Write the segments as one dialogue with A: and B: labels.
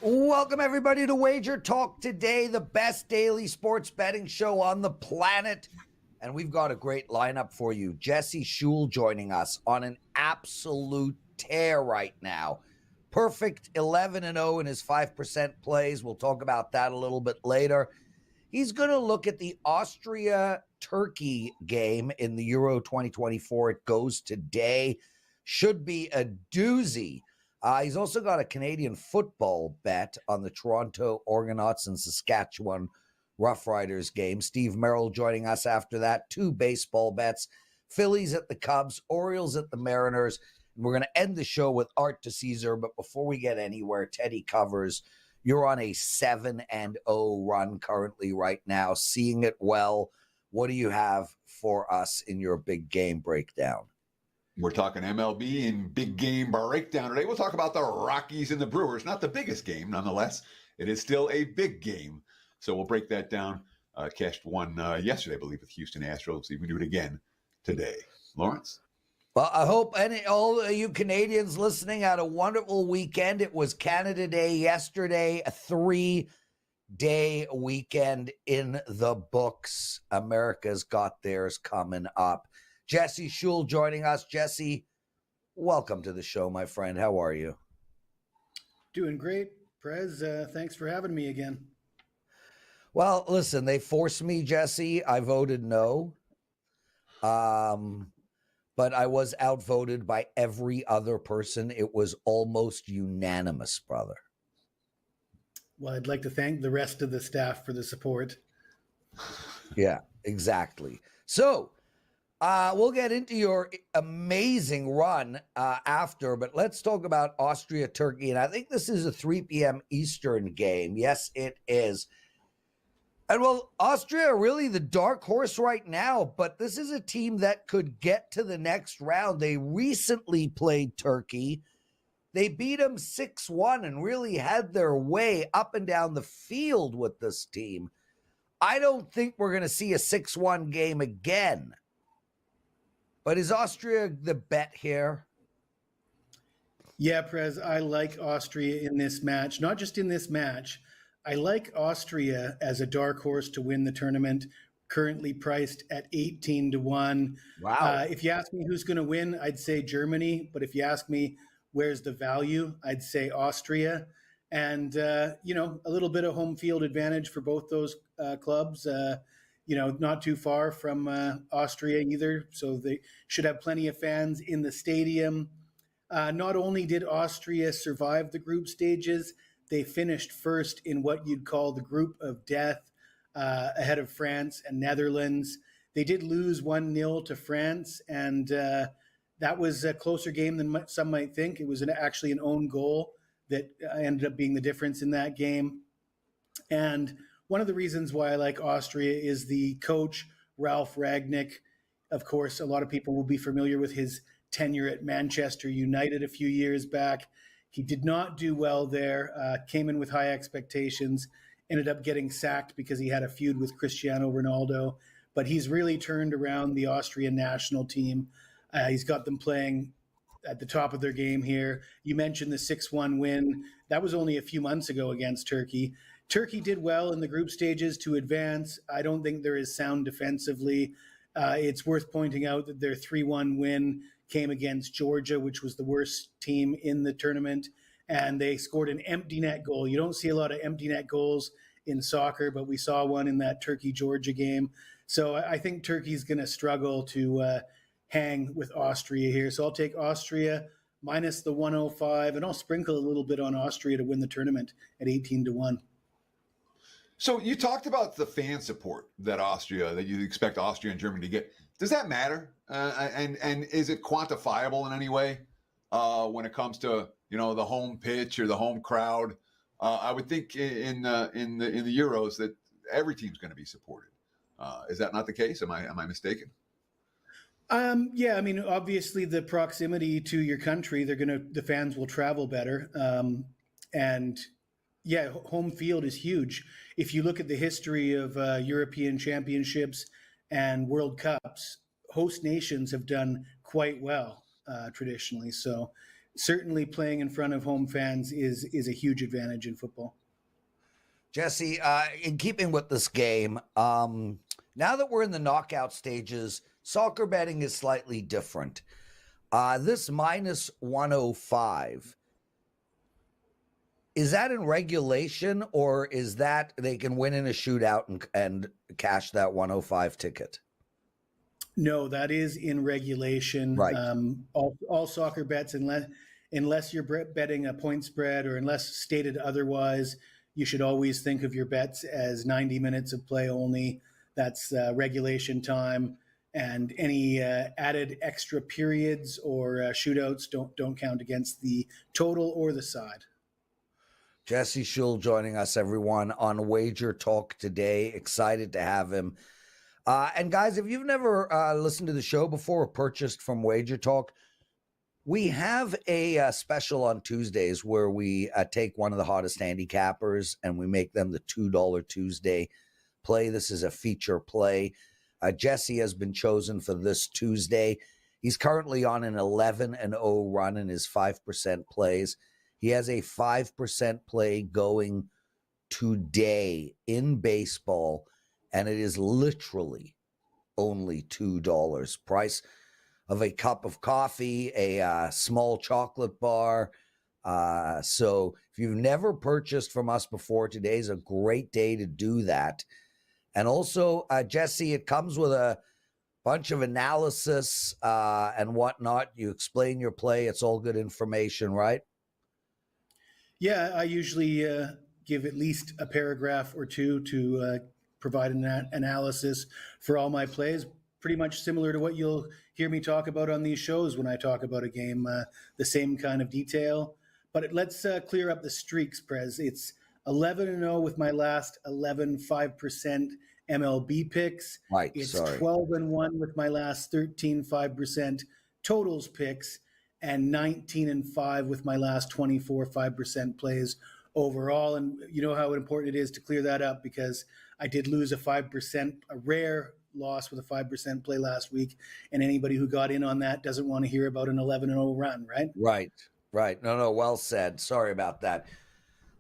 A: Welcome, everybody, to WagerTalk Today, the best daily sports betting show on the planet. And we've got a great lineup for you. Jesse Schule joining us on an absolute tear right now. Perfect 11-0 in his 5% plays. We'll talk about that a little bit later. He's going to look at the Austria-Turkey game in the Euro 2024. It goes today. Should be a doozy. He's also got a Canadian football bet on the Toronto Argonauts and Saskatchewan Roughriders game. Steve Merril joining us after that. 2 baseball bets. Phillies at the Cubs, Orioles at the Mariners. And we're going to end the show with Art DiCesare. But before we get anywhere, Teddy covers. You're on a 7-0 run currently right now, seeing it well. What do you have for us in your big game breakdown?
B: We're talking MLB and big game breakdown today. We'll talk about the Rockies and the Brewers. Not the biggest game, nonetheless. It is still a big game. So we'll break that down. Cashed one yesterday, I believe, with Houston Astros. See if we can do it again today. Lawrence?
A: Well, I hope all of you Canadians listening had a wonderful weekend. It was Canada Day yesterday, a 3-day weekend in the books. America's got theirs coming up. Jesse Schule joining us. Jesse, welcome to the show, my friend. How are you?
C: Doing great, Prez. Thanks for having me again.
A: Well, listen, they forced me, Jesse. I voted no. But I was outvoted by every other person. It was almost unanimous, brother.
C: Well, I'd like to thank the rest of the staff for the support.
A: Yeah, exactly. So we'll get into your amazing run after, but let's talk about Austria-Turkey. And I think this is a 3 p.m. Eastern game. Yes, it is. And well, Austria are really the dark horse right now, but this is a team that could get to the next round. They recently played Turkey. They beat them 6-1 and really had their way up and down the field with this team. I don't think we're going to see a 6-1 game again. But is Austria the bet here?
C: Yeah, Prez, I like Austria in this match. Not just in this match. I like Austria as a dark horse to win the tournament, currently priced at 18-1.
A: Wow.
C: If you ask me who's going to win, I'd say Germany. But if you ask me where's the value, I'd say Austria. And, a little bit of home field advantage for both those clubs. Not too far from Austria either. So they should have plenty of fans in the stadium. Not only did Austria survive the group stages, they finished first in what you'd call the group of death, ahead of France and Netherlands. They did lose 1-0 to France, and that was a closer game than some might think. It was actually an own goal that ended up being the difference in that game. And one of the reasons why I like Austria is the coach, Ralf Rangnick. Of course, a lot of people will be familiar with his tenure at Manchester United a few years back. He did not do well there, came in with high expectations, ended up getting sacked because he had a feud with Cristiano Ronaldo. But he's really turned around the Austrian national team. He's got them playing at the top of their game here. You mentioned the 6-1 win. That was only a few months ago against Turkey. Turkey did well in the group stages to advance. I don't think they're as sound defensively. It's worth pointing out that their 3-1 win came against Georgia, which was the worst team in the tournament, and they scored an empty net goal. You don't see a lot of empty net goals in soccer, but we saw one in that Turkey-Georgia game. So I think Turkey's going to struggle to hang with Austria here. So I'll take Austria minus the 105, and I'll sprinkle a little bit on Austria to win the tournament at 18-1.
B: So you talked about the fan support that you expect Austria and Germany to get. Does that matter? And is it quantifiable in any way when it comes to the home pitch or the home crowd? I would think in the Euros that every team's going to be supported. Is that not the case? Am I mistaken?
C: Yeah, I mean, obviously the proximity to your country, the fans will travel better, and yeah, home field is huge. If you look at the history of European championships and World Cups, host nations have done quite well traditionally. So certainly playing in front of home fans is a huge advantage in football.
A: Jesse, in keeping with this game, now that we're in the knockout stages, soccer betting is slightly different. This minus 105, is that in regulation, or is that they can win in a shootout and cash that 105 ticket?
C: No, that is in regulation.
A: Right.
C: All soccer bets, unless you're betting a point spread or unless stated otherwise, you should always think of your bets as 90 minutes of play only. That's regulation time, and any added extra periods or shootouts don't count against the total or the side.
A: Jesse Schule joining us, everyone, on WagerTalk Today. Excited to have him. And guys, if you've never listened to the show before or purchased from WagerTalk, we have a special on Tuesdays where we take one of the hottest handicappers and we make them the $2 Tuesday play. This is a feature play. Jesse has been chosen for this Tuesday. He's currently on an 11-0 run in his 5% plays. He has a 5% play going today in baseball, and it is literally only $2. Price of a cup of coffee, a small chocolate bar. So if you've never purchased from us before, today's a great day to do that. And also, Jesse, it comes with a bunch of analysis and whatnot. You explain your play. It's all good information, right?
C: Yeah, I usually give at least a paragraph or two to provide an analysis for all my plays, pretty much similar to what you'll hear me talk about on these shows when I talk about a game, the same kind of detail. But let's clear up the streaks, Prez. It's 11-0 with my last 5% MLB picks.
A: Right,
C: it's
A: sorry.
C: 12-1 with my last 5% totals picks, and 19-5 with my last 5% plays overall. And you know how important it is to clear that up, because I did lose a rare loss with a 5% play last week. And anybody who got in on that doesn't want to hear about an 11-0 run, right?
A: Right. No, well said. Sorry about that.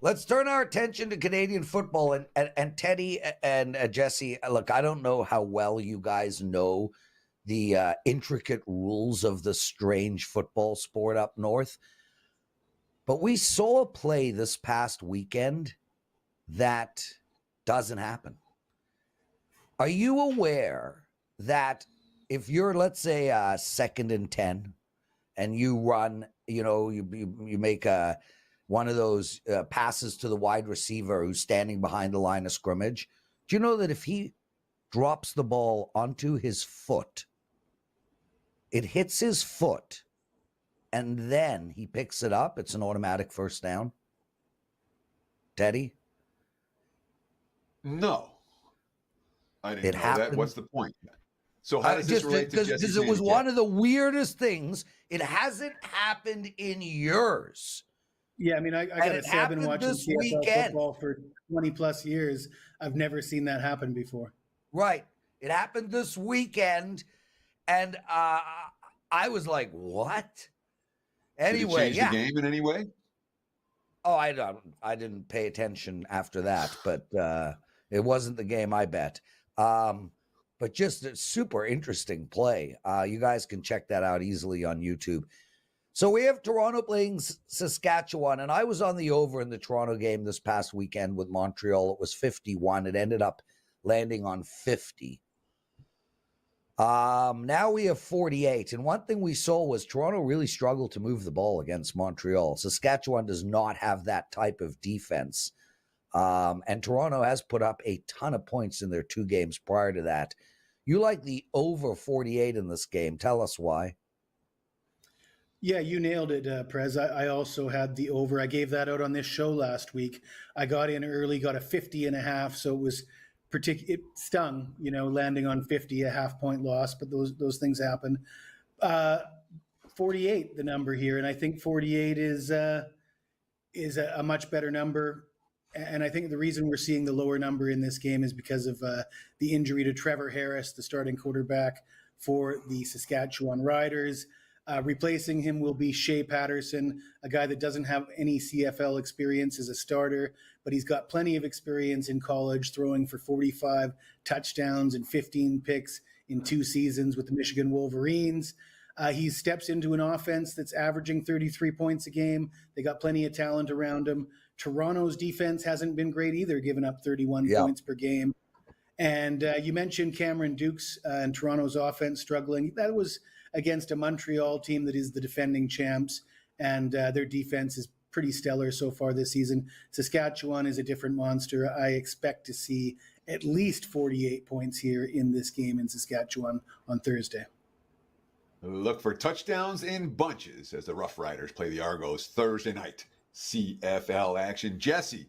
A: Let's turn our attention to Canadian football. And Teddy and Jesse, look, I don't know how well you guys know the intricate rules of the strange football sport up north, but we saw a play this past weekend that doesn't happen. Are you aware that if you're, let's say, 2nd and 10, and you run, you make one of those passes to the wide receiver who's standing behind the line of scrimmage, do you know that if he drops the ball onto his foot, it hits his foot, and then he picks it up, it's an automatic first down? Teddy?
B: No. I didn't know that. What's the point? So how does this relate to Jesse's
A: because it was one of the weirdest things. It hasn't happened in years.
C: Yeah, I mean, I got to say, I've been watching CFL football for 20 plus years. I've never seen that happen before.
A: Right. It happened this weekend, and I was like, what? Anyway,
B: did it change the game in any way?
A: Oh, I didn't pay attention after that, but it wasn't the game I bet. But just a super interesting play. You guys can check that out easily on YouTube. So we have Toronto playing Saskatchewan, and I was on the over in the Toronto game this past weekend with Montreal. It was 51. It ended up landing on 50. Now we have 48. And one thing we saw was Toronto really struggled to move the ball against Montreal. Saskatchewan does not have that type of defense. And Toronto has put up a ton of points in their 2 games prior to that. You like the over 48 in this game. Tell us why.
C: Yeah, you nailed it, Prez. I also had the over. I gave that out on this show last week. I got in early, got a 50.5. So it was it stung, landing on 50, a half-point loss, but those things happen. 48, the number here, and I think 48 is a much better number. And I think the reason we're seeing the lower number in this game is because of the injury to Trevor Harris, the starting quarterback for the Saskatchewan Riders. Replacing him will be Shea Patterson, a guy that doesn't have any CFL experience as a starter, but he's got plenty of experience in college, throwing for 45 touchdowns and 15 picks in 2 seasons with the Michigan Wolverines. He steps into an offense that's averaging 33 points a game. They got plenty of talent around him. Toronto's defense hasn't been great either, giving up 31 points per game. And you mentioned Cameron Dukes and Toronto's offense struggling. That was against a Montreal team that is the defending champs, and their defense is pretty stellar so far this season. Saskatchewan is a different monster. I expect to see at least 48 points here in this game in Saskatchewan on Thursday.
B: Look for touchdowns in bunches as the Rough Riders play the Argos Thursday night. CFL action. Jesse,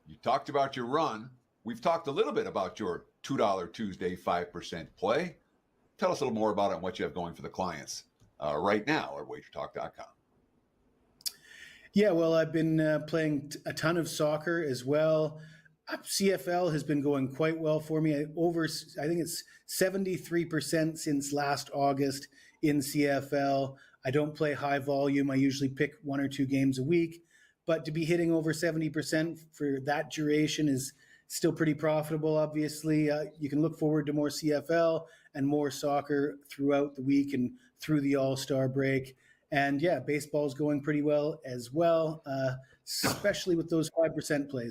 B: you talked about your run. We've talked a little bit about your $2 Tuesday 5% play. Tell us a little more about it and what you have going for the clients right now at WagerTalk.com.
C: Yeah, well, I've been playing a ton of soccer as well. CFL has been going quite well for me. I think it's 73% since last August in CFL. I don't play high volume. I usually pick 1 or 2 games a week. But to be hitting over 70% for that duration is still pretty profitable, obviously. You can look forward to more CFL and more soccer throughout the week and through the All-Star break. And yeah, baseball's going pretty well as well, especially with those 5% plays.